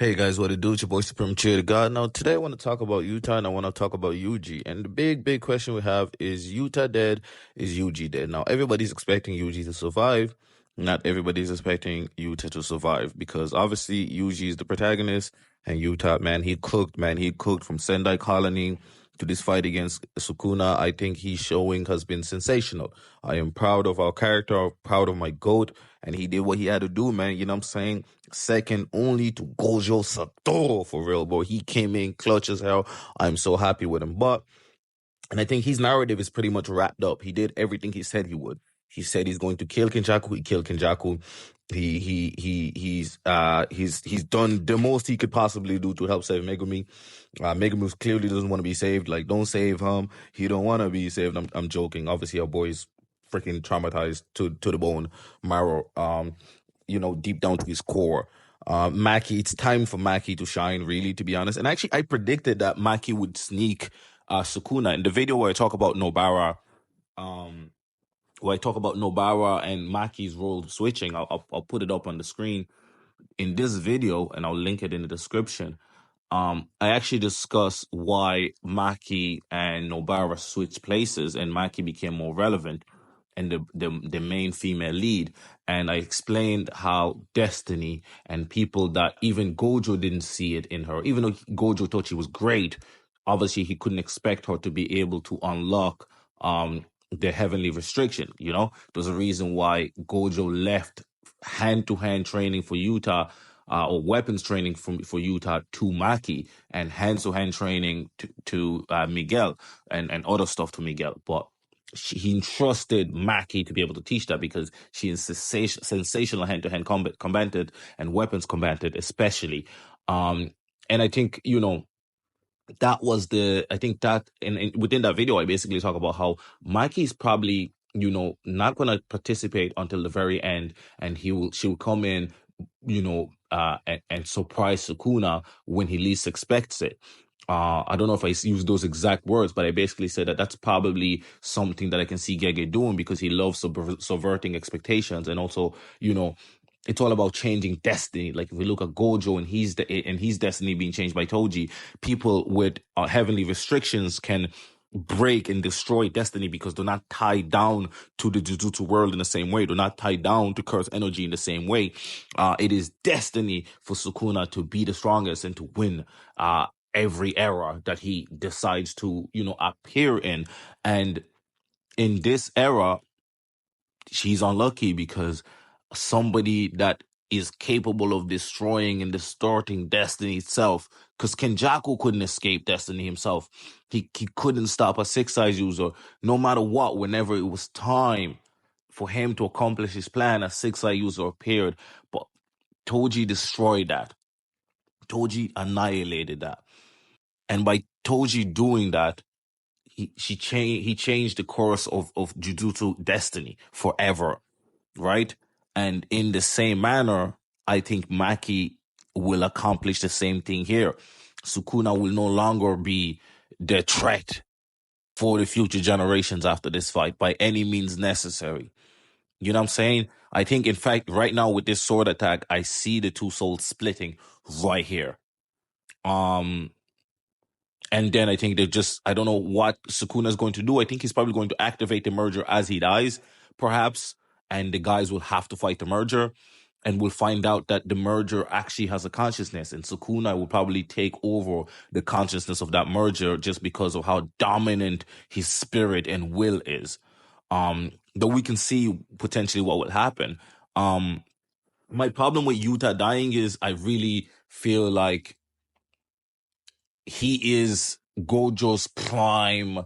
Hey guys, what it do? It's your boy Supreme Cheer to God. Now today I want to talk about Yuta and I want to talk about Yuji. And the big question we have is Yuta dead? Is Yuji dead? Now everybody's expecting Yuji to survive. Not everybody's expecting Yuta to survive because obviously Yuji is the protagonist and Yuta, man, he cooked from Sendai Colony to this fight against Sukuna. I think he's showing has been sensational. I am proud of our character, I'm proud of my GOAT, and he did what he had to do, man. You know what I'm saying? Second only to Gojo Satoru for real, boy. He came in clutch as hell. I'm so happy with him. And I think his narrative is pretty much wrapped up. He did everything he said he would. He said he's going to kill Kenjaku. He killed Kenjaku. He's done the most he could possibly do to help save Megumi. Megumi clearly doesn't want to be saved. Like, don't save him. He don't want to be saved. I'm joking. Obviously, our boy's freaking traumatized to the bone marrow. Deep down to his core. Maki, it's time for Maki to shine, really, to be honest. And actually, I predicted that Maki would sneak Sukuna in the video where I talk about Nobara. Where I talk about Nobara and Maki's role switching. I'll put it up on the screen in this video, and I'll link it in the description. I actually discuss why Maki and Nobara switched places and Maki became more relevant and the main female lead. And I explained how Destiny and people that even Gojo didn't see it in her, even though Gojo thought she was great, obviously he couldn't expect her to be able to unlock the heavenly restriction. There's a reason why Gojo left hand-to-hand training for Yuta, or weapons training for Yuta to Maki, and hand-to-hand training to Miguel, and other stuff to Miguel. But he entrusted Maki to be able to teach that because she is sensational hand-to-hand combatant and weapons combatant especially. And I think, that was I think that, and within that video, I basically talk about how Mikey is probably, not going to participate until the very end, and she'll come in, and surprise Sukuna when he least expects it. I don't know if I use those exact words, but I basically said that that's probably something that I can see Gege doing because he loves subverting expectations, and also, it's all about changing destiny. Like if we look at Gojo and his destiny being changed by Toji, people with heavenly restrictions can break and destroy destiny because they're not tied down to the Jujutsu world in the same way. They're not tied down to curse energy in the same way. It is destiny for Sukuna to be the strongest and to win every era that he decides to, appear in. And in this era, she's unlucky because somebody that is capable of destroying and distorting destiny itself, because Kenjaku couldn't escape destiny himself. He couldn't stop a six size user no matter what. Whenever it was time for him to accomplish his plan, a six size user appeared. But Toji destroyed that. Toji annihilated that. And by Toji doing that, he changed the course of Jujutsu destiny forever, right? And in the same manner, I think Maki will accomplish the same thing here. Sukuna will no longer be the threat for the future generations after this fight by any means necessary. You know what I'm saying? I think, in fact, right now with this sword attack, I see the two souls splitting right here. And then I think I don't know what Sukuna is going to do. I think he's probably going to activate the merger as he dies, perhaps. And the guys will have to fight the merger. And we'll find out that the merger actually has a consciousness. And Sukuna will probably take over the consciousness of that merger just because of how dominant his spirit and will is. Though we can see potentially what will happen. My problem with Yuta dying is I really feel like he is Gojo's prime.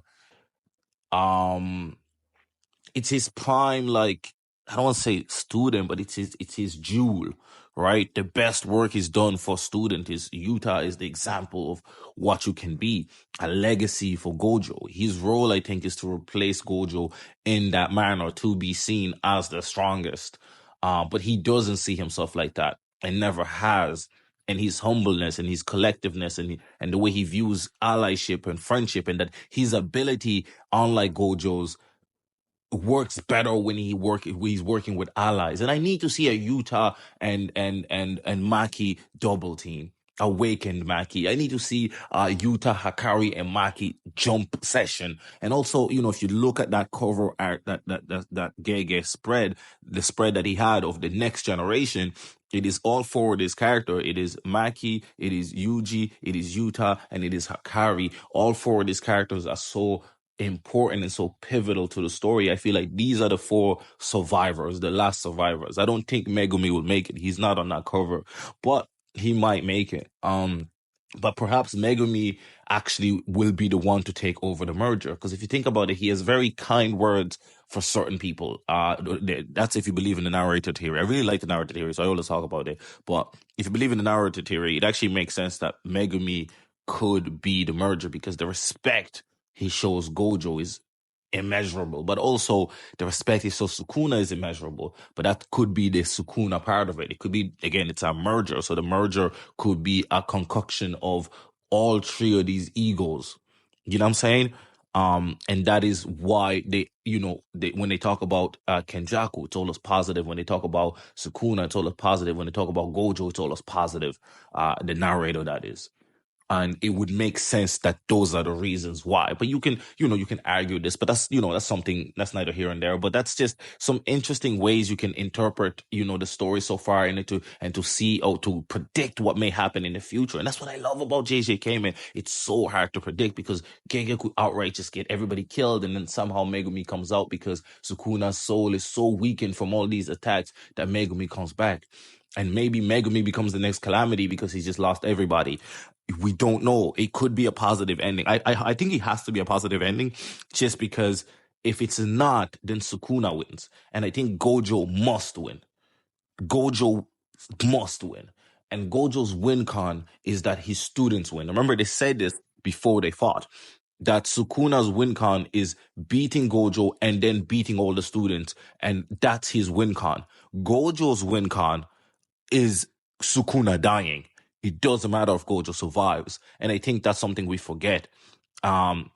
It's his prime, like, I don't want to say student, but it's his jewel, right? The best work he's done for student is Yuta is the example of what you can be, a legacy for Gojo. His role, I think, is to replace Gojo in that manner, to be seen as the strongest. But he doesn't see himself like that and never has. And his humbleness and his collectiveness and the way he views allyship and friendship, and that his ability, unlike Gojo's, works better when he's working with allies. And I need to see a Yuta and Maki double team. awakened Maki. I need to see Yuta, Hakari, and Maki jump session. And also, if you look at that cover art, that Gege spread, the spread that he had of the next generation, it is all for this character. It is Maki, it is Yuji, it is Yuta, and it is Hakari. All four of these characters are so important and so pivotal to the story. I feel like these are the four survivors, the last survivors. I don't think Megumi will make it. He's not on that cover, but he might make it. But perhaps Megumi actually will be the one to take over the merger. Because if you think about it, he has very kind words for certain people. That's if you believe in the narrator theory. I really like the narrator theory, so I always talk about it. But if you believe in the narrator theory, it actually makes sense that Megumi could be the merger because the respect he shows Gojo is immeasurable, but also the respect he shows Sukuna is immeasurable. But that could be the Sukuna part of it. It could be, again, it's a merger. So the merger could be a concoction of all three of these egos. You know what I'm saying? And that is why when they talk about Kenjaku, it's always positive. When they talk about Sukuna, it's always positive. When they talk about Gojo, it's always positive. The narrator, that is. And it would make sense that those are the reasons why. But you can argue this, but that's something that's neither here and there. But that's just some interesting ways you can interpret, the story so far and to see or to predict what may happen in the future. And that's what I love about JJK, man. It's so hard to predict because Gege could outright just get everybody killed, and then somehow Megumi comes out because Sukuna's soul is so weakened from all these attacks that Megumi comes back. And maybe Megumi becomes the next Calamity because he's just lost everybody. We don't know. It could be a positive ending. I think it has to be a positive ending just because if it's not, then Sukuna wins. And I think Gojo must win. Gojo must win. And Gojo's win con is that his students win. Remember, they said this before they fought, that Sukuna's win con is beating Gojo and then beating all the students. And that's his win con. Gojo's win con is Sukuna dying. It doesn't matter if Gojo survives. And I think that's something we forget. And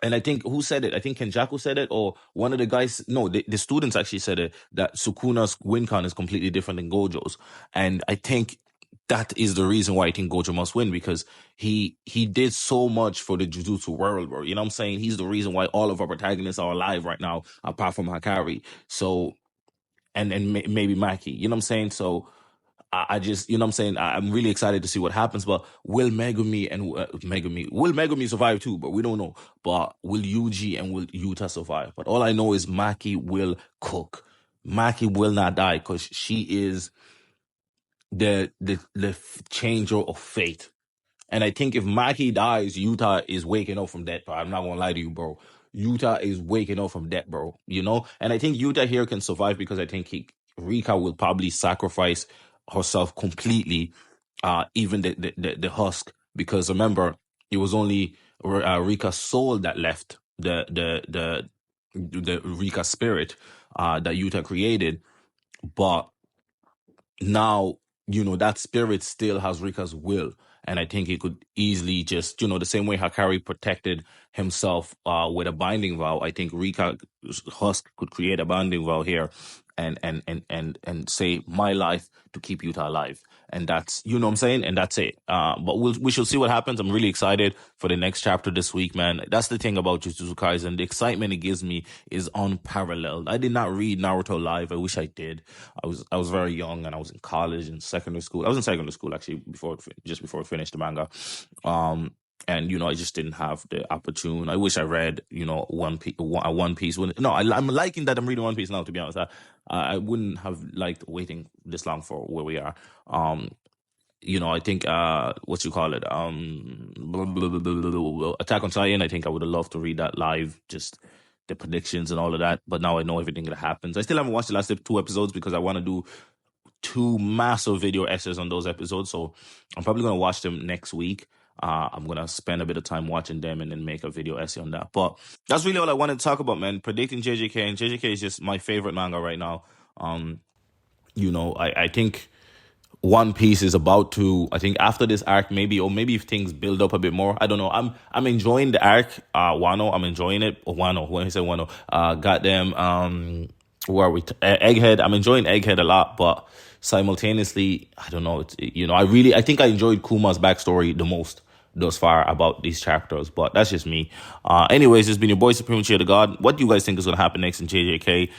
I think, who said it? I think Kenjaku said it, or one of the guys, no, the students actually said it, that Sukuna's win con is completely different than Gojo's. And I think that is the reason why I think Gojo must win, because he did so much for the Jujutsu world, bro. You know what I'm saying? He's the reason why all of our protagonists are alive right now, apart from Hakari. So, and maybe Maki. You know what I'm saying? So, I just, you know what I'm saying? I'm really excited to see what happens, but will Megumi survive too? But we don't know. But will Yuji and will Yuta survive? But all I know is Maki will cook. Maki will not die because she is the changer of fate. And I think if Maki dies, Yuta is waking up from death. I'm not gonna lie to you, bro. Yuta is waking up from death, bro. And I think Yuta here can survive because I think Rika will probably sacrifice herself completely, even the husk, because remember, it was only Rika's soul that left the Rika spirit that Yuta created, but now that spirit still has Rika's will. And I think he could easily just, the same way Hakari protected himself with a binding vow, I think Rika's husk could create a binding vow here and say, my life to keep Yuta alive. And that's, what I'm saying? And that's it. But we shall see what happens. I'm really excited for the next chapter this week, man. That's the thing about Jujutsu Kaisen. The excitement it gives me is unparalleled. I did not read Naruto live. I wish I did. I was very young and I was in college and secondary school. I was in secondary school actually just before I finished the manga. And I just didn't have the opportunity. I wish I read, One Piece. I'm liking that I'm reading One Piece now. To be honest, I wouldn't have liked waiting this long for where we are. I think what you call it, Attack on Titan. I think I would have loved to read that live, just the predictions and all of that. But now I know everything that happens. I still haven't watched the last 2 episodes because I want to do 2 massive video essays on those episodes. So I'm probably gonna watch them next week. I'm going to spend a bit of time watching them and then make a video essay on that. But that's really all I wanted to talk about, man. Predicting JJK. And JJK is just my favorite manga right now. I think One Piece is about to, I think after this arc, maybe if things build up a bit more. I don't know. I'm enjoying the arc. Wano, I'm enjoying it. Wano, when I say Wano, goddamn, who are we? Egghead. I'm enjoying Egghead a lot, but simultaneously, I don't know. I think I enjoyed Kuma's backstory the most thus far about these chapters, but that's just me. Anyways, it's been your boy Supreme Chair the God. What do you guys think is going to happen next in JJK?